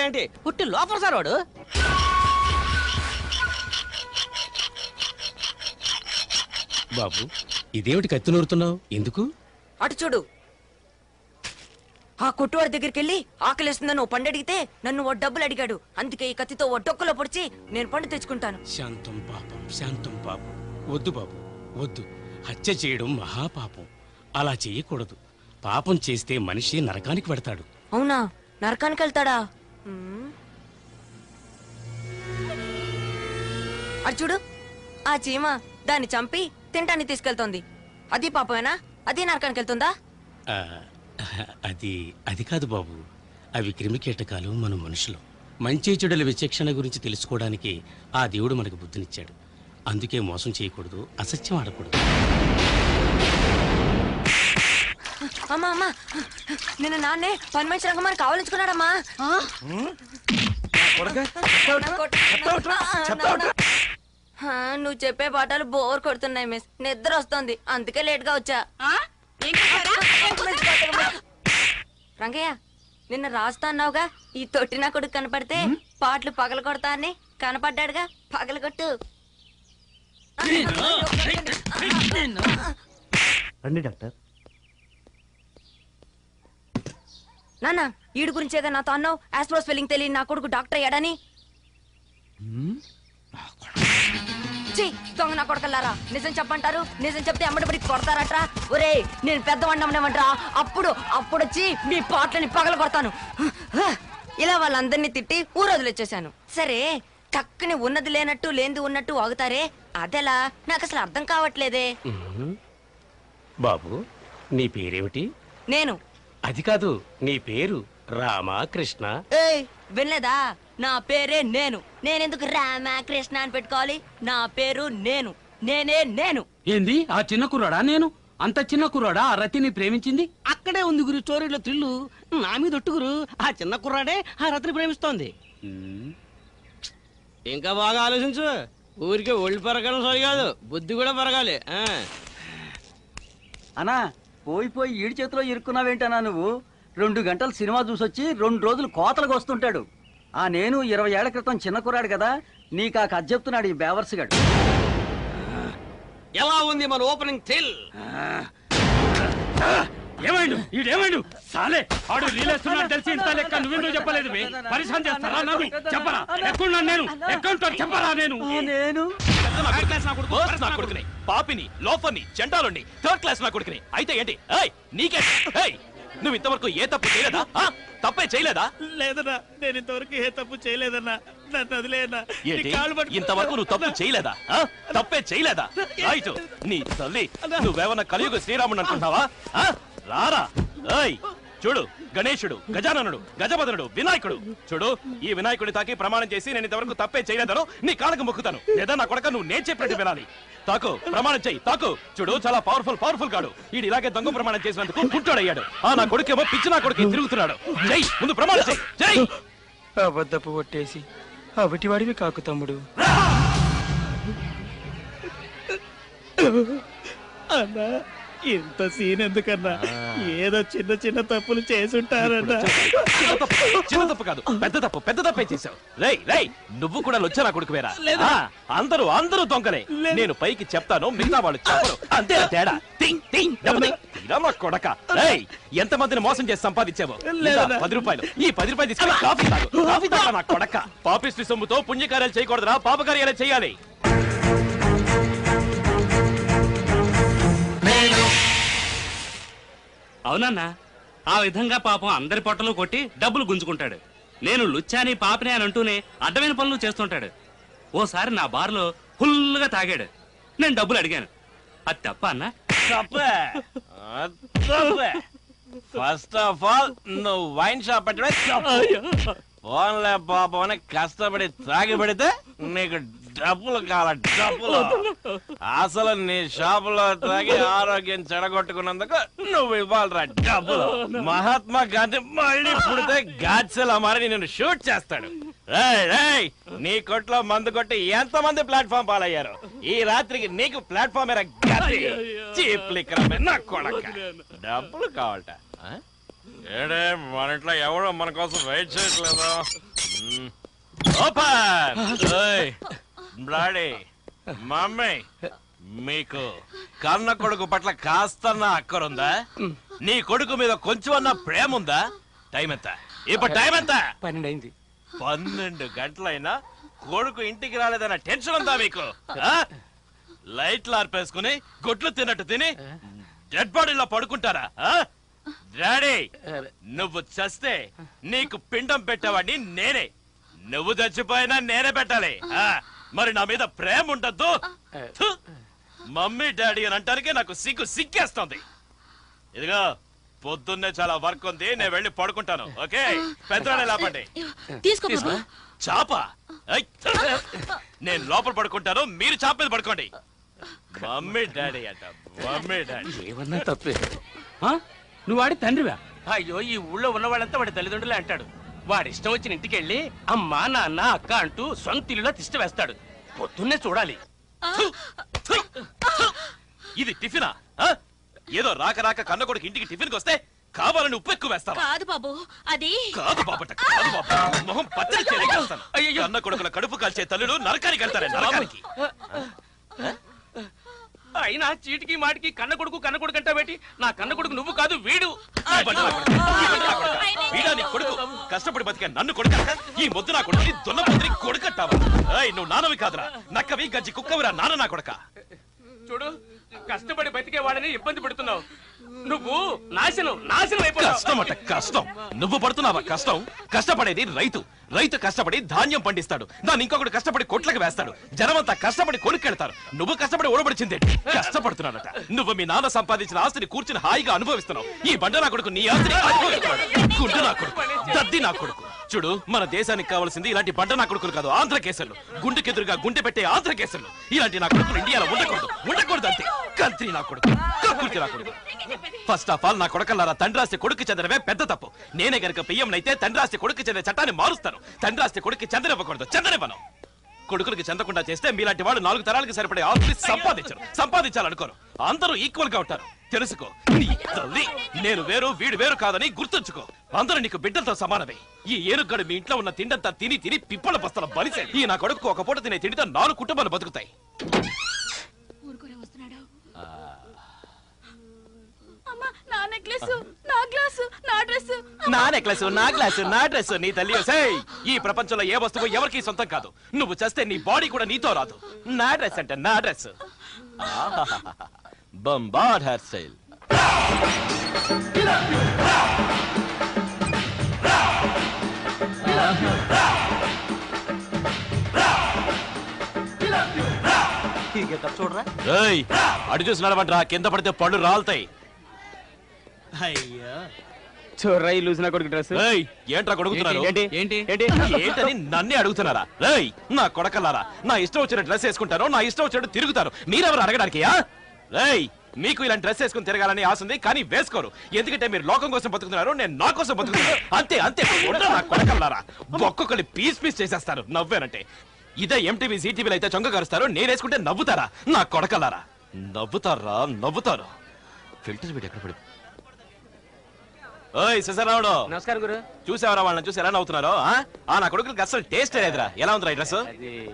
ఏంటి పుట్టి లోపల సార్ వాడు. బాబు ఇదేమిటి కత్తి నూరుతున్నావు? ఎందుకు? అటు చూడు. ఆ కొట్టువాడి దగ్గరికి వెళ్ళి ఆకలిస్తుందని ఓ పండు అడిగితే నన్ను ఓ డబ్బులు అడిగాడు. అందుకే ఈ కత్తితో ఓ డొక్కలో పొడిచి నేను పండు తెచ్చుకుంటాను. శాంతం పాపం, శాంతం పాపం. వద్దు బాబు వద్దు. హత్య చేయడం మహాపాపం. అలా చేయకూడదు. పాపం చేస్తే మనిషి నరకానికి పెడతాడు. అవునా? నరకానికి వెళ్తాడా? అటు చూడు. ఆ చీమ దాన్ని చంపి తింటాన్ని తీసుకెళ్తోంది. అది పాపమేనా? అది నరకానికి వెళ్తుందా? అది కాదు బాబు. అవి క్రిమికీటకాలు, మన మనుషులు. మంచి చెడుల విచక్షణ గురించి తెలుసుకోవడానికి ఆ దేవుడు మనకు బుద్ధినిచ్చాడు. అందుకే మోసం చేయకూడదు, అసత్యం ఆడకూడదు. అమ్మా అమ్మా, నిన్న నాన్నే పని మనిషి రంగమని కావాలించుకున్నాడమ్మా. నువ్వు చెప్పే పాఠాలు బోర్ కొడుతున్నాయి మిస్. నిద్ర వస్తుంది, అందుకే లేట్ గా వచ్చా. రంగయ్య, నిన్న రాస్తా అన్నావుగా ఈ తొట్టి నా కొడుకు కనపడితే పాటలు పగల కొడతా అని. కనపడ్డాడుగా, పగల కొట్టు. రండి డాక్టర్. నాన్న, ఈడు గురించేగా నాతో అన్నావు ఆస్ట్రో స్పెల్లింగ్ తెలియని నా కొడుకు డాక్టర్ అయ్యాడని. దొంగ నా కొడుకల్లారా, నిజం చెప్పంటారు. నిజం చెప్తే అమ్మడిపడి కొడతారట్రా. ఒరే, నేను పెద్దవాడినమ్మనేమంటరా. అప్పుడు వచ్చి మీ పాటలని పగల కొడతాను. ఇలా వాళ్ళందరినీ తిట్టి ఊరొదిలొచ్చేసాను. సరే, టక్కుని ఉన్నది లేనట్టు లేనిది ఉన్నట్టు ఆగుతారే, అదెలా? నాకు అసలు అర్థం కావట్లేదే. బాబు, నీ పేరేమిటి? నేను. అది కాదు, నీ పేరు రామా కృష్ణ? ఏయ్, వినలేదా? నా పేరే నేను. నేనెందుకు రామా కృష్ణ అని పెట్టుకోవాలి? నా పేరు నేను. నేనే నేను. ఏంది ఆ చిన్న కుర్రాడా? నేను అంత చిన్న కుర్రాడా ఆ రతిని ప్రేమించింది? అక్కడే ఉంది గురు స్టోరీలో థ్రిల్లు. నా మీద ఒట్టుగురు, ఆ చిన్న కుర్రాడే ఆ రతిని ప్రేమిస్తోంది. ఇంకా బాగా ఆలోచించు. ఊరికే ఒళ్ళు పెరగడం సరికాదు, బుద్ధి కూడా పెరగాలి. అన్నా, పోయి ఈడి చేతిలో ఇరుక్కున్నావేంటన్నా నువ్వు? 2 గంటలు సినిమా చూసొచ్చి 2 రోజులు కోతలకు వస్తుంటాడు. నేను 20 ఏళ్ల క్రితం చిన్న కుర్రాడు కదా, నీకు ఆ కథ చెప్తున్నాడు ఈ బేవర్స్ గాడు. ఎలా ఉంది మన ఓపెనింగ్ థ్రిల్? ఏమైండు ఈడేమైండు? సాలే ఆడు రీలేస్తున్నాడు తెలిసి ఇంత లెక్క నువ్వెందుకు చెప్పలేదు? పరిశాన్ చేస్తారా నన్ను? చెప్పరా ఎక్కడున్నా నేను? ఎక్కడుంటాను చెప్పరా? నేను పాపిని, లోఫర్ని, చండాలుని, 3rd క్లాస్ నా కొడుకుని. అయితే ఏంటి? నీకే నువ్వు ఇంతవరకు ఏ తప్పు చేయలేదా? తప్పే చేయలేదా? లేదన్నా, నేను ఇంతవరకు ఏ తప్పు చేయలేదన్నా. నన్ను వదిలేయన్నా. ఇంతవరకు నువ్వు తప్పు చేయలేదా? తప్పే చేయలేదా? రైట్. నీ తల్లి, నువ్వేమన్నా కలియుగ శ్రీరాముడు అనుకుంటున్నావా? రారా. చూడు, గణేశుడు, గజాననుడు, గజపదనుడు, వినాయకుడు. చూడు, ఈ వినాయకుడి తాకి ప్రమాణం చేసి నేను ఇంతవరకు తప్పే చేయలేదను నీ కాళ్ళకు మొక్కుతాను. లేదా నా కొడక నువ్వు నేను చెప్పినట్టు వినాలి. తాకు, ప్రమాణం చెయ్యి, తాకు. చూడు, చాలా పవర్ఫుల్ గాడు. వీడు ఇలాగే దొంగ ప్రమాణం చేసినందుకు పుట్టాడయ్యాడు. నా కొడుకేమో పిచ్చి నా కొడుకు తిరుగుతున్నాడు. చెయ్యి, ముందు ప్రమాణం చెయ్యి. చెయ్యి. అబద్ధపు ఒట్టేసి అవిటి వాడివి కాకు తమ్ముడు. అన్నా, ఇంత సీన్ ఎందుకన్నా? ఏదో చిన్న తప్పులు చేసుంటారన్నా. చిన్న తప్పు కాదు, పెద్ద తప్పే చేశావు. రేయ్, నువ్వు కూడా లొచ్చా నా కొడుకు వేరా? అందరూ దొంగలే. నేను పైకి చెప్తాను, మిగతా వాళ్ళు చెప్పరు. అంతే తేడా. కొడక, ఎంత మందిని మోసం చేసి సంపాదించావు? 10 రూపాయలు. ఈ 10 రూపాయలు తీసుకుని కాఫీ తాగా నా కొడక. పాపిష్టి సొమ్ముతో పుణ్యకార్యాలు చేయకూడదురా, పాపకార్యాలు చేయాలి. అవునన్నా, ఆ విధంగా పాపం అందరి పొట్టలు కొట్టి డబ్బులు గుంజుకుంటాడు. నేను లుచ్చాని పాపని అని అంటూనే అడ్డమైన పనులు చేస్తుంటాడు. ఓసారి నా బార్లో ఫుల్గా తాగాడు. నేను డబ్బులు అడిగాను. అది తప్ప అన్నా? ఫస్ట్ ఆఫ్ ఆల్ నువ్వు వైన్ షాప్ పెట్టడమే తప్పు. ఫోన్లే పాపం అని కష్టపడి తాగి పెడితే నీకు డబ్బులు కావాలి. డబ్బులు అసలు నీ షాపులో తాగి ఆరోగ్యం చెడగొట్టుకున్నందుకు నువ్వు ఇవ్వాలరా డబ్బులు. మహాత్మా గాంధీ మళ్ళీ పుడితే గాడ్సెలా మారి నిన్ను షూట్ చేస్తాడు. నీ కొట్లో మందు కొట్టి ఎంత మంది ప్లాట్ఫామ్ పాలయ్యారు. ఈ రాత్రికి నీకు ప్లాట్ఫామ్ నా కొడక. డబ్బులు కావాలట. ఏడే, మన ఇంట్లో ఎవడో మన కోసం వెయిట్ చేయట్లేదు. ఓపెన్. ఏయ్, డాడీ, మమ్మీ, మీకు కన్న కొడుకు పట్ల కాస్తన్న అక్కరుందా? నీ కొడుకు మీద కొంచెం అన్న ప్రేమ ఉందా? టైం ఎంత ఇప్పుడు? టైం ఎంత? 12 అయింది. 12 గంటలైనా కొడుకు ఇంటికి రాలేదన్న టెన్షన్ ఉందా మీకు? లైట్లు ఆర్పేసుకుని గుడ్లు తిన్నట్టు తిని డెడ్ బాడీలో పడుకుంటారా? డాడీ, నువ్వు చస్తే నీకు పిండం పెట్టేవాడిని నేనే. నువ్వు చచ్చిపోయినా నేనే పెట్టాలి. మరి నా మీద ప్రేమ ఉండద్దు? మమ్మీ డాడీ అని అంటానికే నాకు సిగ్గేస్తుంది. ఇదిగో పొద్దున్నే చాలా వర్క్ ఉంది, నేను వెళ్ళి పడుకుంటాను. ఓకే, పెద్దరాడే లేపండి. తీసుకో. చాప? నేను లోపల పడుకుంటాను, మీరు చాప మీద పడుకోండి. మమ్మీ డాడీ అంట, మమ్మీ డాడీ. ఏమన్నా తప్పే. నువ్వు వాడి తండ్రివా? అయ్యో, ఈ ఊళ్ళో ఉన్న వాళ్ళంతా వాడి తల్లిదండ్రులే అంటాడు. వాడి ఇష్టం వచ్చిన ఇంటికి వెళ్ళి అమ్మా నాన్న అక్క అంటూ సొంత ఇల్లులో తిష్ట వేస్తాడు. పొద్దున్నే చూడాలి. ఇది టిఫినా? ఏదో రాక రాక కన్న కొడుకు ఇంటికి టిఫిన్కి వస్తే కావాలని ఉప్పు ఎక్కువ వేస్తావా? కాదు బాబు, అది కాదు బాబట, కాదు బాబు. మొహం పచ్చడి చేయలేస్తాను. కన్న కొడుకుల కడుపు కాల్చే తల్లులు నరకానికి వెళ్తారే, నరకానికి. అయినా చీటికి మాటికి కన్న కొడుకు అంటా పెట్టి, నా కన్న కొడుకు నువ్వు కాదు వీడు. వీడా నీ కొడుకు? కష్టపడి బతికే నన్ను కొడుక? ఈ మొద్దు నా కొడుకుని దున్నపోతుని కొడుకట్టావా? నువ్వు నానవి కాదురా, నక్కవి గజ్జి కుక్కవిరా నాన్న నా కొడుక. చూడు, కష్టపడి బతికే వాళ్ళని ఇబ్బంది పెడుతున్నావు. నువ్వు నాశనం అయిపోతావు. కష్టం అట కష్టం. నువ్వు పడుతున్నావా కష్టం? కష్టపడేది రైతు. రైతు కష్టపడి ధాన్యం పండిస్తాడు, దాన్ని ఇంకొకటి కష్టపడి కొట్లకు వేస్తాడు. జనమంతా కష్టపడి కొనుక్కెళ్తారు. నువ్వు కష్టపడి ఓడబడిచిందే. కష్టపడుతున్నాడట. నువ్వు మీ నాన్న సంపాదించిన ఆస్తిని కూర్చుని హాయిగా అనుభవిస్తున్నావు. ఈ బండ నా కొడుకు నీ ఆస్తిని అనుభవిస్తున్నాడు. గుండు నా కొడుకు, దద్ది నా కొడుకు. చూడు, మన దేశానికి కావాల్సింది ఇలాంటి బండ నా కొడుకులు కాదు, ఆంధ్ర కేసులు. గుండెకెదురుగా గుండె పెట్టే ఆంధ్ర కేసులు. ఇలాంటి నా కొడుకులు ఇండియాలో ఉండకూడదు అంతే. కంత్రి నా కొడుకు, కక్కుర్తి నా కొడుకు. ఫస్ట్ ఆఫ్ ఆల్ నా కొడుకల్లారా, తండ్రాస్తి కొడుకు చెందడమే పెద్ద తప్పు. నేనే గనక పియ్యంనైతే తండ్రాస్తి కొడుకు చెందే చట్టాన్ని మారుస్తాను. తండ్రాస్తి కొడుకు చెందనివ్వకూడదు, చెందనివ్వను. కొడుకులకి చెందకుండా చేస్తే మీలాంటి వాడు 4 తరాలకు సరిపడే ఆస్తి సంపాదించాలనుకోరు. అందరూ ఈక్వల్ గా ఉంటారు. తెలుసుకో. నీ తల్లి నేను వేరు వీడు వేరు కాదని గుర్తుంచుకో. అందరూ నీకు బిడ్డలతో సమానమే. ఈ ఏనుగడు మీ ఇంట్లో ఉన్న తిండంతా తిని పిప్పల బస్తల బలిసే. ఈ నా కొడుకు ఒక పూట తినే తిండితో 4 కుటుంబాలు బతుకుతాయి. నా నెక్లెస్, నా గ్లాసు, నా డ్రెస్, నీ తల్లి. ఈ ప్రపంచంలో ఏ వస్తువు ఎవరికి సొంతం కాదు. నువ్వు చేస్తే నీ బాడీ కూడా నీతో రాదు. నా డ్రెస్ అంటే నా డ్రెస్. Bombard hair style. చూడరా, అడు చూసి నడవంట్రా, కింద పడితే పళ్ళు రాలుతాయి. అయ్యా, చూడరా ఈ లూజ్ నా కొడుకు డ్రెస్. ఏంట్రా కొడుకుతున్నారు? ఏంటి ఏంటని నన్నే అడుగుతున్నారా? రేయ్, నా కొడకల్లారా, నా ఇష్టం వచ్చిన డ్రెస్ వేసుకుంటారు, నా ఇష్టం వచ్చినట్టు తిరుగుతారు. మీరెవరు అడగడానికి? రేయ్, మీకు ఇలాంటి డ్రెస్ వేసుకుని తిరగాలని ఆశ ఉంది, కానీ వేసుకోరు. ఎందుకంటే మీరు లోకం కోసం బతుకుతున్నారు, నేను నా కోసం బతుకుతున్నాను. అంతే అంతే. నా కొడకల్లారా, ఒక్కొక్కరి పీస్ చేసేస్తారు నవ్వేనంటే. ఇదే ఎంటీవీ జీటీవీలో అయితే చొంగ కరుస్తారు, నేను వేసుకుంటే నవ్వుతారా? నా కొడకల్లారా, నవ్వుతారు. ఫిల్టర్ వీడు ఎక్కడ పడి. ఓయ్ శశరావుడు, నమస్కారం గురు. చూసావరా వాళ్ళని చూసి ఎలా నవ్వుతున్నారో? నా కొడుకులకి అసలు టేస్ట్ లేదురా. ఎలా ఉందిరా ఈ డ్రెస్?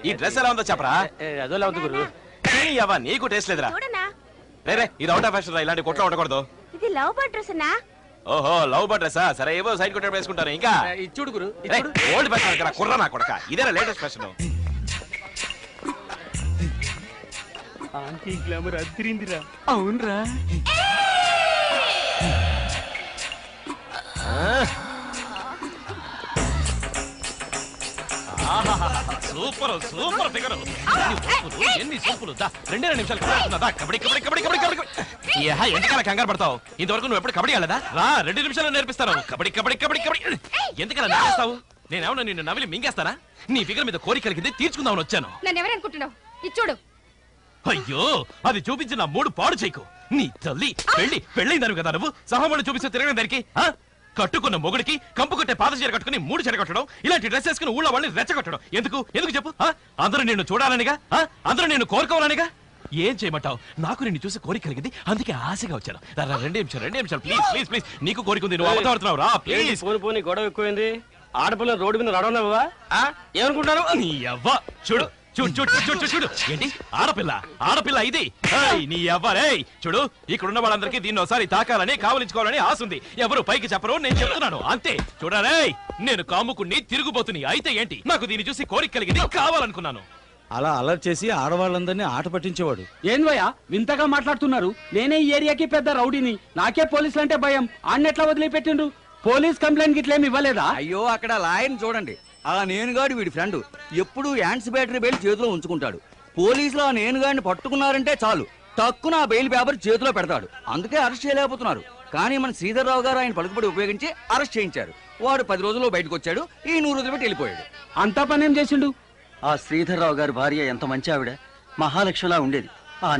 ఈ డ్రెస్ ఎలా ఉందో చెప్పరా? అదోలా ఉంది గురు. నీకు టేస్ట్ లేదురా. రే, ఇది అవుట్ ఆఫ్ ఫ్యాషన్ రా, ఇలాంటి కొట్లో ఉండకూడదు. ఇది లవ్ బర్డ్ డ్రెస్ అన్నా? ఓహో, లవ్ బర్డ్ డ్రెస్సా? సరే, ఏవో సైడ్ కొట్టే వేసుకుంటారు. ఇంకా ఇచ్చుడు గురు, ఓల్డ్ ఫ్యాషన్ కదా కుర్ర నా కొడక. ఇదేనా లేటెస్ట్ ఫ్యాషన్? ఆంటీ గ్లామర్ అదిరిందిరా. అవునరా. Super figure. ఎన్ని సూపులు. 2 నిమిషాలు ఎందుకలా కంగారు పడతావు? ఇంతవరకు నువ్వు ఎప్పుడు కబడ్డీ ఆడలేదా? రా, 2 నిమిషాలు నేర్పిస్తాను. కబడ్డీ. ఎందుకలా నేర్పిస్తావు? నేనేమన్నా నిన్ను నవిలి మింగేస్తానా? నీ ఫిగర్ మీద కోరిక కలిగింది, తీర్చుకుందామని వచ్చాను. నన్ను ఎవరనుకుంటున్నావు? ఇచ్చుడు. అయ్యో, అది చూపించి నా మూడు పాడు చేయకు. నీ తల్లి పెళ్ళైందాను కదా నువ్వు. సహమణి చూపిస్తే తిరగడం దానికి? కట్టుకున్న మొగుడికి కంపు కొట్టే పాత చీర కట్టుకుని 3 చీర కట్టడం, ఇలాంటి డ్రెస్ వేసుకుని ఊళ్ళో వాళ్ళని రెచ్చగొట్టడం ఎందుకు చెప్పు? అందరూ నిన్ను చూడాలనిగా, అందరూ నిన్ను కోరుకోవాలనిగా. ఏం చేయమంటావు? నాకు నిన్ను చూసి కోరిక కలిగింది, అందుకే ఆశగా వచ్చాను. 2 నిమిషాలు ప్లీజ్. నీకు కోరిక ఉంది, నువ్వు అవతాడుతున్నావు. రా ప్లీజ్. పోనీ గొడవ ఎక్కువైంది. ఆడపిల్ల రోడ్డు మీద నడవలేవా ఏమనుకుంటారు? నీ అవ్వ చూడు చూడు చూడు చూడు చూడు ఏంటి ఆడపిల్ల ఆడపిల్ల ఇది ఏయ్, నీ అవ్వరే చూడు ఇక్కడున్న వాళ్ళందరికీ దీన్ని ఒకసారి తాకాలని కావలించుకోవాలని ఆశ ఉంది. ఎవరు పైకి చెప్పరు, నేను చెప్తున్నాను అంతే. చూడరే నేను కాముకుని తిరుగుబోతుని అయితే ఏంటి, నాకు దీన్ని చూసి కోరిక కలిగింది, కావాలనుకున్నాను. అలా అలర్ట్ చేసి ఆడవాళ్ళందరినీ ఆట పట్టించేవాడు. ఏందయ్యా వింతగా మాట్లాడుతున్నారు? నేనే ఈ ఏరియాకి పెద్ద రౌడీని, నాకే పోలీసులు అంటే భయం. ఆన్నెట్లా వదిలిపెట్టిండ్రు? పోలీస్ కంప్లైంట్ గిట్లేమి ఇవ్వలేదా? అయ్యో అక్కడ లాయర్ని చూడండి. ఆ నేనుగాడు వీడి ఫ్రెండ్ ఎప్పుడు యాండ్స్ బ్యాటరీ బెయిల్ చేతిలో ఉంచుకుంటాడు. పోలీసులు ఆ నేనుగాడిని పట్టుకున్నారంటే చాలు తక్కువ ఆ బెయిల్ పేపర్ చేతిలో పెడతాడు. అందుకే అరెస్ట్ చేయలేకపోతున్నారు. కానీ మన శ్రీధర్రావు గారు ఆయన పలుకుబడి ఉపయోగించి అరెస్ట్ చేయించారు. వాడు 10 రోజుల్లో బయటకు వచ్చాడు. ఈ 100 రోజులు పెట్టి వెళ్ళిపోయాడు. అంతా పనేం చేసిండు? ఆ శ్రీధర్రావు గారి భార్య ఎంత మంచి ఆవిడ, మహాలక్ష్మిలా ఉండేది. ఆ